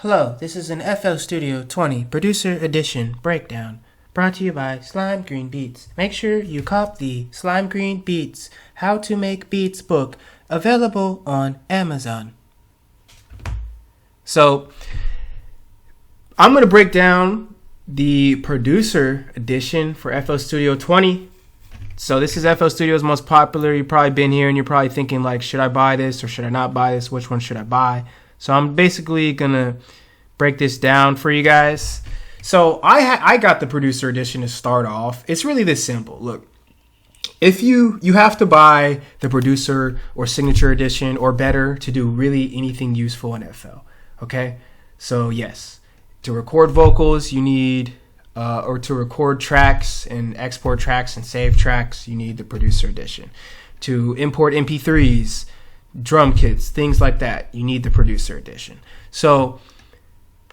Hello, this is an FL Studio 20 Producer Edition breakdown, brought to you by Slime Green Beats. Make sure you cop the Slime Green Beats How to Make Beats book, available on Amazon. So, I'm going to break down the Producer Edition for FL Studio 20. So this is FL Studio's most popular. You've probably been here and you're probably thinking like, should I buy this or should I not buy this? Which one should I buy? So I'm basically going to break this down for you guys. So I got the Producer Edition to start off. It's really this simple. Look, if you have to buy the Producer or Signature Edition or better to do really anything useful in FL. Okay? So yes, to record vocals, you need, or to record tracks and export tracks and save tracks, you need the Producer Edition. To import MP3s, drum kits, things like that, you need the Producer Edition. So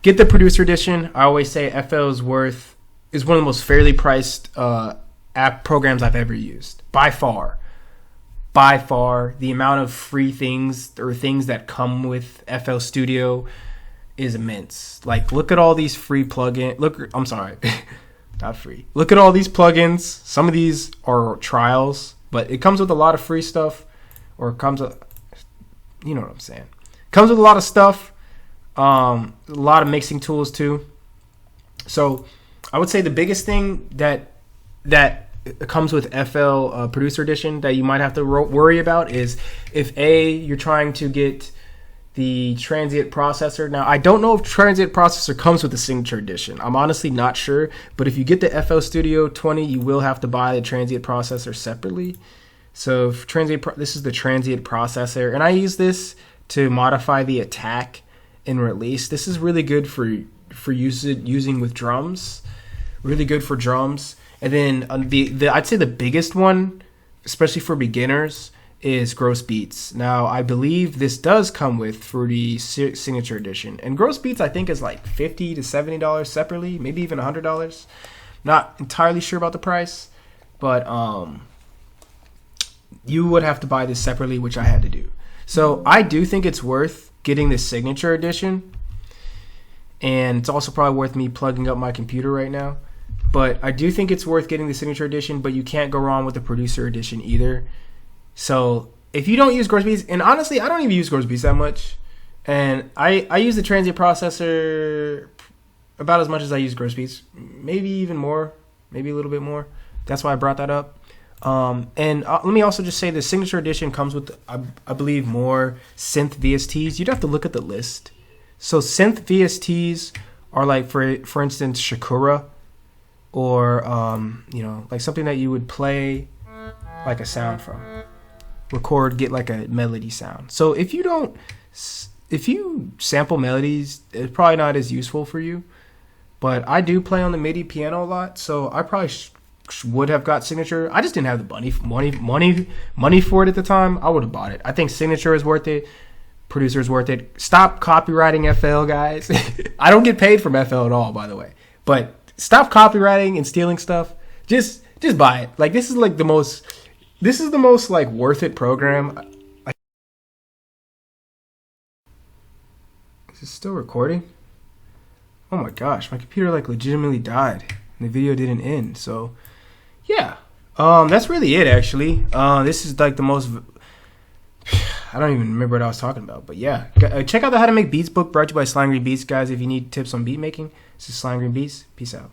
get the Producer Edition. I always say FL is one of the most fairly priced app programs I've ever used. By far, the amount of free things or things that come with FL Studio is immense. Like, look at all these free plugins. I'm sorry, not free. Look at all these plugins. Some of these are trials, but it comes with a lot of free stuff, or it comes with, you know what I'm saying. Comes with a lot of stuff, a lot of mixing tools too. So I would say the biggest thing that comes with FL Producer Edition that you might have to worry about is if you're trying to get the transient processor. Now, I don't know if transient processor comes with the Signature Edition. I'm honestly not sure, but if you get the FL Studio 20, you will have to buy the transient processor separately. So this is the transient processor, and I use this to modify the attack and release. This is really good for using with drums. Really good for drums. And then I'd say the biggest one, especially for beginners, is Gross Beats. Now, I believe this does come with for the Signature Edition. And Gross Beats, I think, is like $50 to $70 separately, maybe even $100. Not entirely sure about the price, but you would have to buy this separately, which I had to do. So I do think it's worth getting the Signature Edition. And it's also probably worth me plugging up my computer right now. But I do think it's worth getting the Signature Edition, but you can't go wrong with the Producer Edition either. So if you don't use Gross Beats, and honestly, I don't even use Gross Beats that much, and I use the transient processor about as much as I use Gross Beats, maybe even more, maybe a little bit more. That's why I brought that up. And let me also just say the Signature Edition comes with, I believe, more synth VSTs. You'd have to look at the list. So synth VSTs are like, for instance, Shakura, or like something that you would play like a sound from. Record, get like a melody sound. So if you sample melodies, it's probably not as useful for you. But I do play on the MIDI piano a lot, so I probably would have got Signature. I just didn't have the money for it at the time. I would have bought it. I think Signature is worth it. Producer is worth it. Stop copywriting FL, guys. I don't get paid from FL at all, by the way. But stop copywriting and stealing stuff. Just buy it. Like, this is the most like worth it program. Is it still recording? Oh my gosh, my computer like legitimately died and the video didn't end. So yeah, that's really it actually. This is like the most, I don't even remember what I was talking about, but yeah, check out the How to Make Beats book brought to you by Slime Green Beats, guys. If you need tips on beat making, this is Slime Green Beats. Peace out.